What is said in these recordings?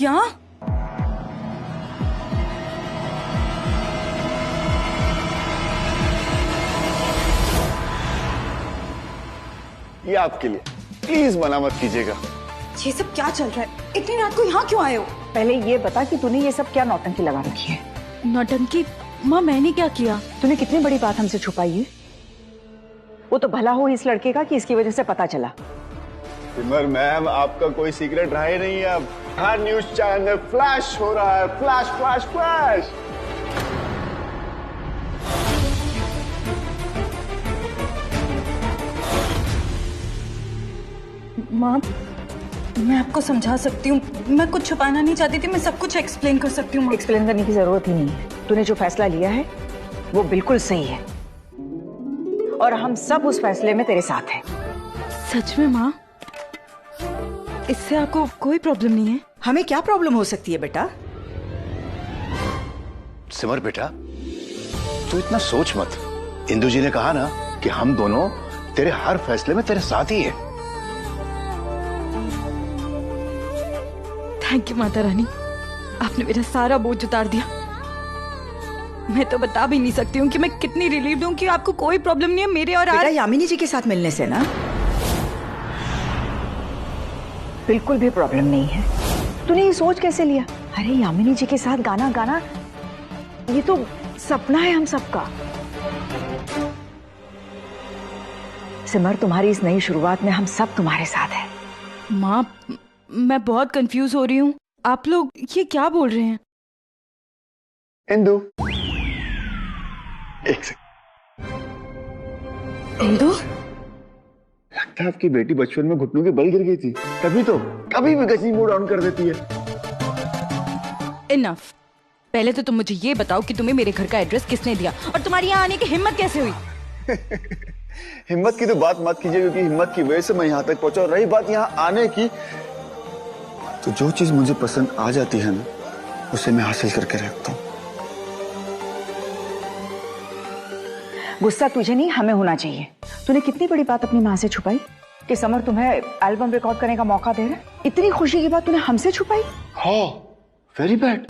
क्या? ये आपके लिए, प्लीज मना मत कीजिएगा। ये सब क्या चल रहा है? इतनी रात को यहाँ क्यों आए हो? पहले ये बता कि तूने ये सब क्या नौटंकी लगा रखी है? नौटंकी? माँ मैंने क्या किया? तूने कितनी बड़ी बात हमसे छुपाई है? वो तो भला हो इस लड़के का कि इसकी वजह से पता चला। सिमर मैम, आपका कोई सीक्रेट रहा ही नहीं है। अब हर न्यूज चैनल में फ्लैश हो रहा है, फ्लैश फ्लैश फ्लैश। माँ मैं आपको समझा सकती हूँ, मैं कुछ छुपाना नहीं चाहती थी, मैं सब कुछ एक्सप्लेन कर सकती हूँ। एक्सप्लेन करने की जरूरत ही नहीं है। तूने जो फैसला लिया है वो बिल्कुल सही है और हम सब उस फैसले में तेरे साथ हैं। सच में माँ? इससे आपको कोई प्रॉब्लम नहीं है? हमें क्या प्रॉब्लम हो सकती है बेटा? सिमर बेटा, तू इतना सोच मत। इंदु जी ने कहा ना कि हम दोनों तेरे हर फैसले में तेरे साथ ही है। थैंक यू माता रानी, आपने मेरा सारा बोझ उतार दिया। मैं तो बता भी नहीं सकती हूँ कि मैं कितनी रिलीव्ड हूँ कि आपको कोई प्रॉब्लम नहीं है मेरे और बेटा यामिनी जी के साथ मिलने से ना। बिल्कुल भी प्रॉब्लम नहीं है। तूने ये सोच कैसे लिया? अरे यामिनी जी के साथ गाना गाना ये तो सपना है हम सबका। सिमर, तुम्हारी इस नई शुरुआत में हम सब तुम्हारे साथ हैं। माँ मैं बहुत कंफ्यूज हो रही हूँ, आप लोग ये क्या बोल रहे हैं? इंदु, एक सेकंड। इंदु? लगता है आपकी बेटी बचपन में घुटनों के बल गिर गई थी, तभी तो कभी भी गजी मूड ऑन कर देती है। इनफ। पहले तो तुम मुझे ये बताओ कि तुम्हें मेरे घर का एड्रेस किसने दिया और तुम्हारी यहाँ आने की हिम्मत कैसे हुई? हिम्मत की तो बात मत कीजिए, क्योंकि हिम्मत की वजह से मैं यहाँ तक पहुंचा। रही बात यहाँ आने की, तो जो चीज मुझे पसंद आ जाती है ना, उसे मैं हासिल करके रखता हूँ। गुस्सा तुझे नहीं, हमें होना चाहिए। तूने कितनी बड़ी बात अपनी माँ से छुपाई कि समर तुम्हें एल्बम रिकॉर्ड करने का मौका दे रहा है। इतनी खुशी की बात तूने हमसे छुपाई। हाँ, वेरी बैड।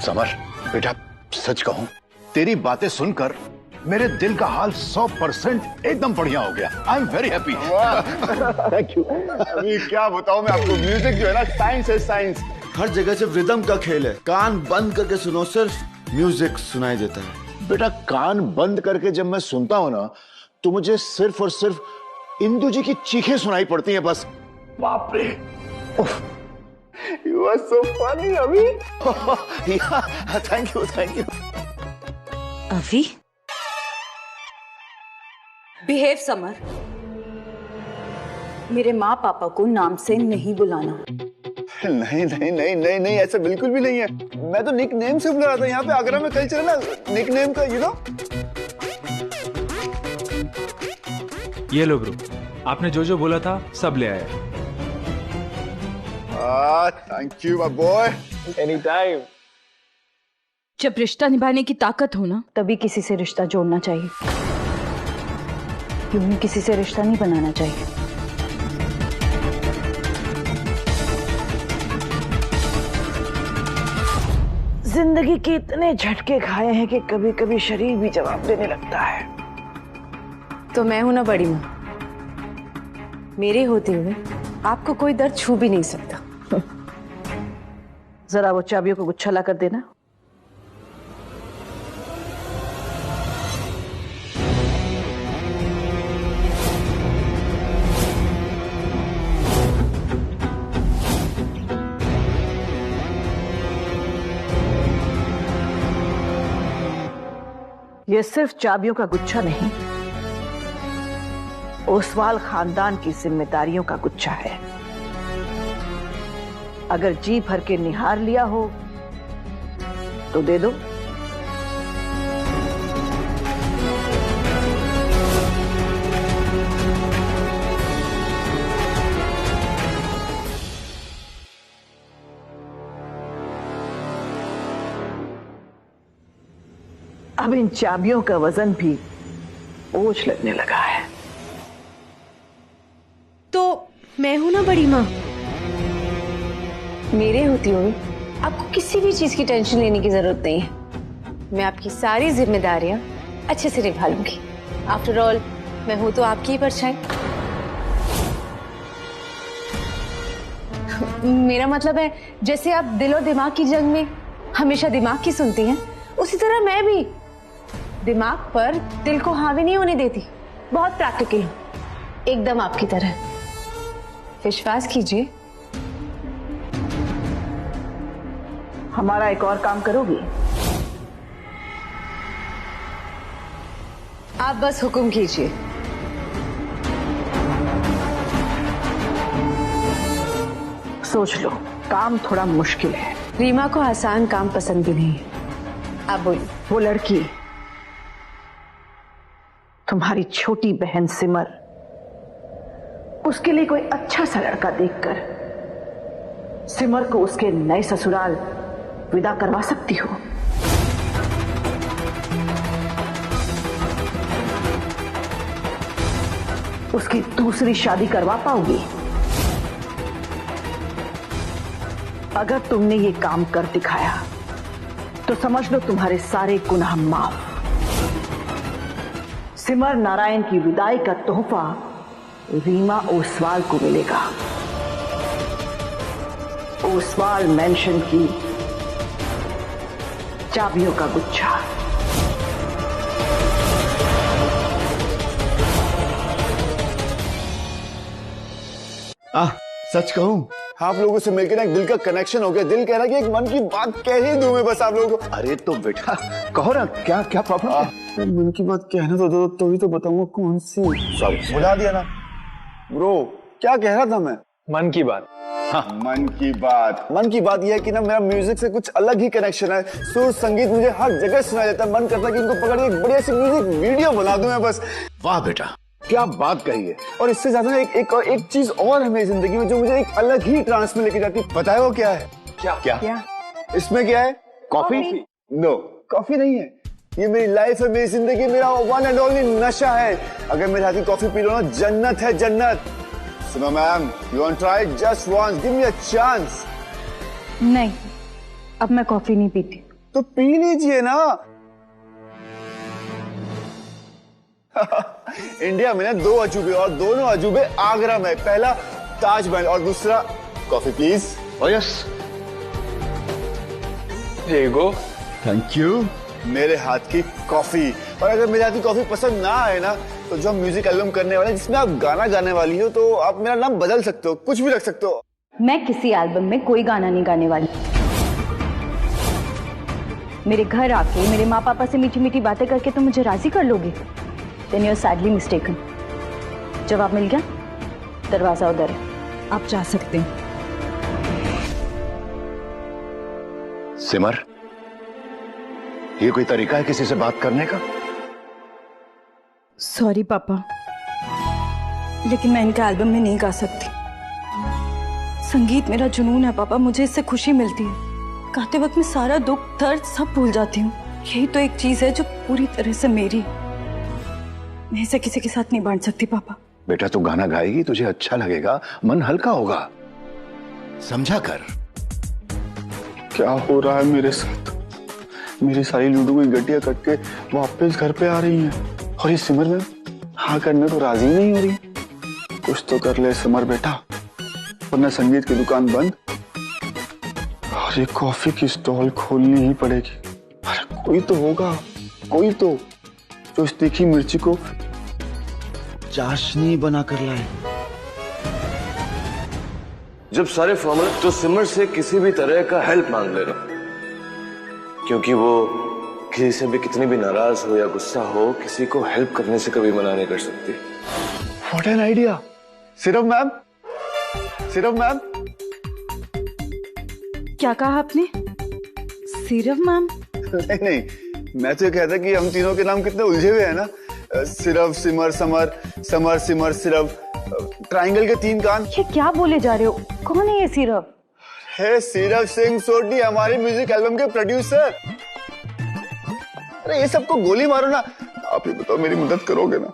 समर बेटा, सच कहूं, तेरी बातें सुनकर मेरे दिल का हाल 100% एकदम बढ़िया हो गया। I am very happy. Thank you. अभी क्या बताऊं मैं आपको, म्यूजिक जो है ना, साइंस है, साइंस। हर जगह सिर्फ रिदम का खेल है। कान बंद करके सुनो, सिर्फ म्यूजिक सुनाई देता है। बेटा, कान बंद करके जब मैं सुनता हूं ना, तो मुझे सिर्फ और सिर्फ इंदु जी की चीखें सुनाई पड़ती हैं बस। बाप रे। You are so funny, अभी। Thank you, thank you. अभी? बिहेव समर। मेरे माँ पापा को नाम से नहीं बुलाना। नहीं नहीं नहीं नहीं नहीं, ऐसा बिल्कुल भी नहीं है। मैं तो निक नेम से बुला रहा था। यहाँ पे आगरा में कल्चर है ना निक नेम का, यू नो। ये लो ब्रो, आपने जो जो बोला था सब ले आया। Thank you my boy, any time. जब रिश्ता निभाने की ताकत हो ना, तभी किसी से रिश्ता जोड़ना चाहिए, यूं ही किसी से रिश्ता नहीं बनाना चाहिए। जिंदगी के इतने झटके खाए हैं कि कभी कभी शरीर भी जवाब देने लगता है। तो मैं हूं ना बड़ी माँ, मेरे होते हुए आपको कोई दर्द छू भी नहीं सकता। जरा वो चाबियों को गुच्छा ला कर देना। यह सिर्फ चाबियों का गुच्छा नहीं, ओसवाल खानदान की जिम्मेदारियों का गुच्छा है। अगर जी भर के निहार लिया हो तो दे दो। अब इन चाबियों का वजन भी बोझ लगने लगा है। तो बड़ी माँ। मेरे होते हुए आपको किसी भी चीज की टेंशन लेने की जरूरत नहीं है। मैं आपकी सारी जिम्मेदारियां अच्छे से निभा लूंगी। आफ्टर ऑल मैं हूं तो आपकी ही परछाई। मेरा मतलब है, जैसे आप दिल और दिमाग की जंग में हमेशा दिमाग की सुनती हैं, उसी तरह मैं भी दिमाग पर दिल को हावी नहीं होने देती। बहुत प्रैक्टिकल हूं, एकदम आपकी तरह। विश्वास कीजिए। हमारा एक और काम करोगी? आप बस हुक्म कीजिए। सोच लो, काम थोड़ा मुश्किल है। रीमा को आसान काम पसंद भी नहीं है। आप बोलिए। वो लड़की तुम्हारी छोटी बहन सिमर, उसके लिए कोई अच्छा सा लड़का देखकर सिमर को उसके नए ससुराल विदा करवा सकती हो। उसकी दूसरी शादी करवा पाओगी? अगर तुमने ये काम कर दिखाया तो समझ लो तुम्हारे सारे गुनाह माफ। सिमर नारायण की विदाई का तोहफा रीमा ओसवाल को मिलेगा। ओसवाल मेंशन की चाबियों का गुच्छा। सच कहूं, आप लोगों से मिलकर ना एक दिल का कनेक्शन हो गया। दिल कह रहा है कि एक मन की बात कह ही दूं मैं बस आप लोगों को। अरे तो बेटा कहो ना, क्या क्या प्रॉब्लम है? मन की बात कहना तो दो, तो ही तो बताऊंगा कौन सी। सॉरी, बुला दिया ना ब्रो। क्या कह रहा था मैं? मन की बात। हाँ, मन की बात। मन की बात यह है कि ना मेरा म्यूजिक से कुछ अलग ही कनेक्शन है। सुर संगीत मुझे हर जगह सुनाई देता है। मन करता है कि इनको पकड़ के एक बढ़िया सी म्यूजिक वीडियो बना दूं मैं बस। वाह बेटा, क्या बात कही है। और इससे ज्यादा ना एक चीज और है मेरी जिंदगी में जो मुझे एक अलग ही ट्रांस में लेके जाती है। पता है वो क्या है? क्या? इसमें क्या है? कॉफी? नो, कॉफी नहीं है। ये मेरी लाइफ है, मेरी जिंदगी, मेरा वन एंड ओनली नशा है। अगर मेरे हाथ की कॉफी पी लो ना, जन्नत है जन्नत। सुनो ma'am, you want try just once, give me a chance. नहीं, अब मैं कॉफी नहीं पीती। तो पी लीजिए ना। इंडिया में ना 2 अजूबे और दोनों अजूबे आगरा में। पहला ताजमहल और दूसरा coffee please. Oh yes, go. Thank you. मेरे हाथ की कॉफी। और अगर मेरे हाथ की कॉफी पसंद ना आए ना, तो जो हम म्यूजिक एल्बम करने वाले हैं जिसमें आप गाना गाने वाली हो, तो आप मेरा नाम बदल सकते हो, कुछ भी रख सकते हो। मैं किसी एल्बम में कोई गाना नहीं गाने वाली। मेरे घर आके मेरे माँ पापा से मीठी मीठी बातें करके तुम मुझे राजी कर लोगे? Then you're sadly mistaken। जवाब मिल गया, दरवाजा उधर है, आप जा सकते हैं। सिमर, ये कोई तरीका है किसी से बात करने का? सॉरी पापा, लेकिन मैं इनका एल्बम में नहीं गा सकती। संगीत मेरा जुनून है पापा, मुझे इससे खुशी मिलती है। गाते वक्त मैं सारा दुख दर्द सब भूल जाती हूँ। यही तो एक चीज है जो पूरी तरह से मेरी। मैं इसे किसी के साथ नहीं बांट सकती पापा। बेटा तू गाना गाएगी, तुझे अच्छा लगेगा, मन हल्का होगा, समझा कर। क्या हो रहा है मेरे साथ? मेरी सारी लूडो की गड्डियां कट के वापस घर पे आ रही हैं। और ये सिमर में हाँ करने तो राजी नहीं हो रही। कुछ तो कर ले सिमर बेटा, वरना संगीत की दुकान बंद और ये कॉफी की स्टॉल खोलनी ही पड़ेगी। अरे कोई तो होगा, कोई तो, जो इस तीखी मिर्ची को चाशनी बना कर लाए। जब सारे फॉर्मूला तो सिमर से किसी भी तरह का हेल्प मांग ले रहा, क्योंकि वो किसी से भी कितनी भी नाराज हो या गुस्सा हो, किसी को हेल्प करने से कभी मना नहीं कर सकती। What an idea. Syrup ma'am, syrup ma'am. क्या कहा आपने? Syrup ma'am? नहीं नहीं, मैं तो ये कहता कि हम तीनों के नाम कितने उलझे हुए हैं ना। सिरप, सिमर, समर, समर, सिमर, सिरप। ट्राइंगल के 3 कान। ये क्या बोले जा रहे हो? कौन है ये सिरप? है सिरप सिंह सोटी, हमारे म्यूजिक एल्बम के प्रोड्यूसर। अरे ये सबको गोली मारो ना। आप ही बताओ, मेरी मदद करोगे ना?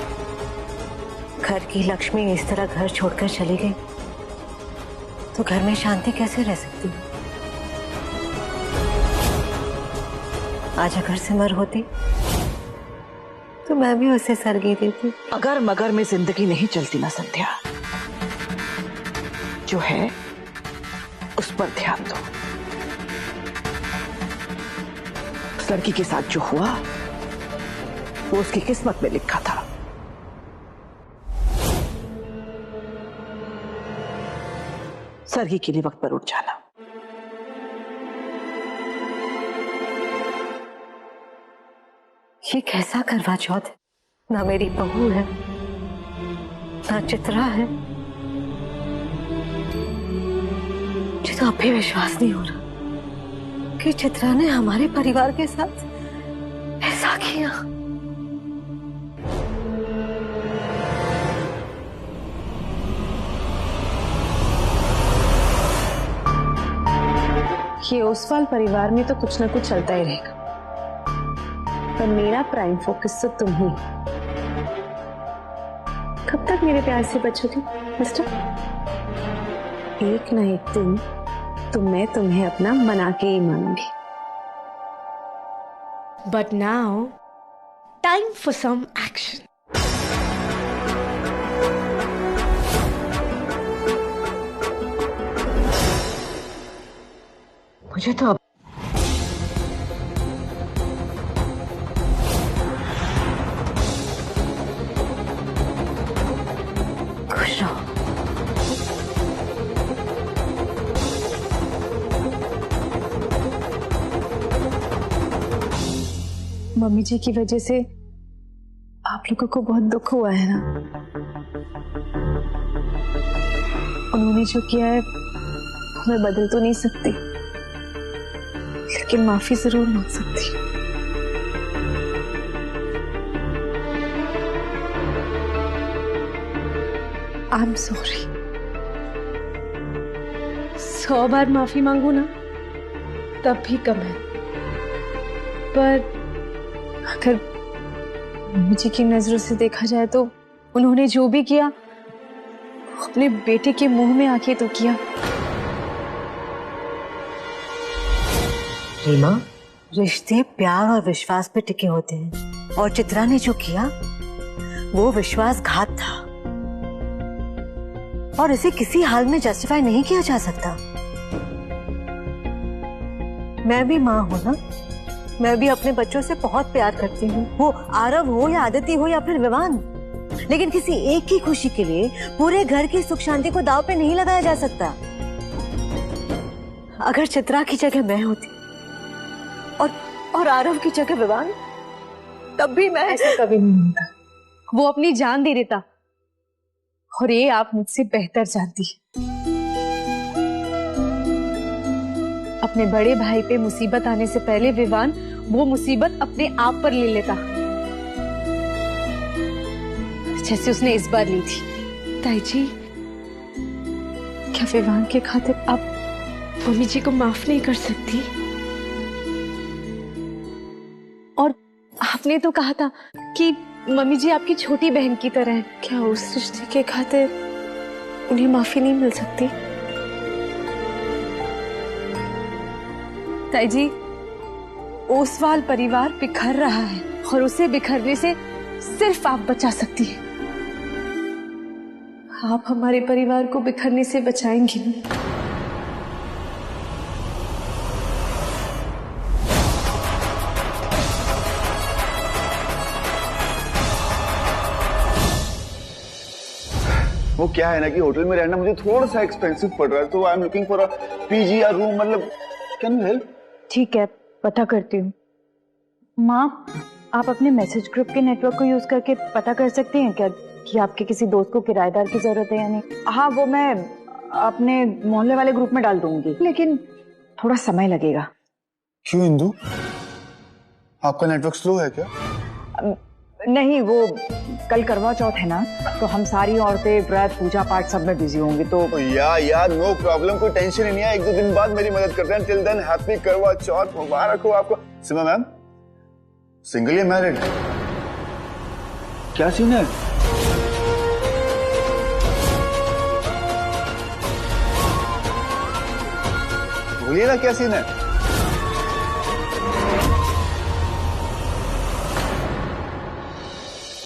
घर की लक्ष्मी इस तरह घर छोड़कर चली गई तो घर में शांति कैसे रह सकती है? आज अगर सिमर होती तो मैं भी उसे सरगी देती। अगर मगर में जिंदगी नहीं चलती ना संध्या, जो है उस पर ध्यान दो। उस लड़की के साथ जो हुआ वो उसकी किस्मत में लिखा था। सरगी के लिए वक्त पर उठ जाना। ये कैसा करवा चौथ है? ना मेरी बहू है ना चित्रा है। मुझे तो अब भी विश्वास नहीं हो रहा कि चित्रा ने हमारे परिवार के साथ ऐसा किया। ये ओसवाल परिवार में तो कुछ ना कुछ चलता ही रहेगा, पर मेरा प्राइम फोकस तो तुम ही। कब तक मेरे प्यार से बचोगे मिस्टर? एक ना एक दिन तो मैं तुम्हें अपना मना के ही मानूंगी। But now time for some action. मुझे तो अब खुश रहो। मम्मी जी की वजह से आप लोगों को बहुत दुख हुआ है ना? उन्होंने जो किया है मैं बदल तो नहीं सकती, लेकिन माफी जरूर मांग सकती। I am sorry. 100 बार माफी मांगू ना तब भी कम है, पर अगर मम्मी जी की नजरों से देखा जाए तो उन्होंने जो भी किया अपने बेटे के मुंह में आके तो किया। रीमा, रिश्ते प्यार और विश्वास पे टिके होते हैं, और चित्रा ने जो किया वो विश्वासघात था और इसे किसी हाल में जस्टिफाई नहीं किया जा सकता। मैं भी माँ हूं ना, मैं भी अपने बच्चों से बहुत प्यार करती हूँ, वो आरव हो या आदिति हो या फिर विवान, लेकिन किसी एक की खुशी के लिए पूरे घर की सुख शांति को दांव पे नहीं लगाया जा सकता। अगर चित्रा की जगह मैं होती और आरव की जगह विवान, तब भी मैं ऐसा कभी नहीं होता। वो अपनी जान दे देता, और ये आप मुझसे बेहतर जानती है। अपने बड़े भाई पे मुसीबत आने से पहले विवान वो मुसीबत अपने आप पर ले लेता, जैसे उसने इस बार ली थी। ताई जी, क्या विवान के खातिर आप मम्मी जी को माफ नहीं कर सकती? और आपने तो कहा था कि मम्मी जी आपकी छोटी बहन की तरह है, क्या उस रिश्ते के खातिर उन्हें माफी नहीं मिल सकती? ताई जी, ओसवाल परिवार बिखर रहा है और उसे बिखरने से सिर्फ आप बचा सकती हैं। आप हमारे परिवार को बिखरने से बचाएंगी ना? वो क्या है ना कि होटल में रहना मुझे थोड़ा सा एक्सपेंसिव पड़ रहा है, तो I am looking for a PG या रूम। मतलब कैन यू हेल्प? ठीक है, पता करती हूँ। माँ, आप अपने मैसेज ग्रुप के नेटवर्क को यूज करके पता कर सकती हैं क्या कि आपके किसी दोस्त को किराएदार की जरूरत है या नहीं? हाँ, वो मैं अपने मोहल्ले वाले ग्रुप में डाल दूंगी, लेकिन थोड़ा समय लगेगा। क्यों इंदु, आपका नेटवर्क स्लो है क्या? नहीं, वो कल करवा चौथ है ना, तो हम सारी औरतें व्रत पूजा पाठ सब में बिजी होंगी। तो यार नो प्रॉब्लम, कोई टेंशन ही नहीं है। 1-2 दिन बाद मेरी मदद करते हैं। टिल देन हैप्पी करवा चौथ, मुबारक हो आपको। सीमा मैम, सिंगल या मैरिड? क्या सीन है? कहिए ना क्या सीन है।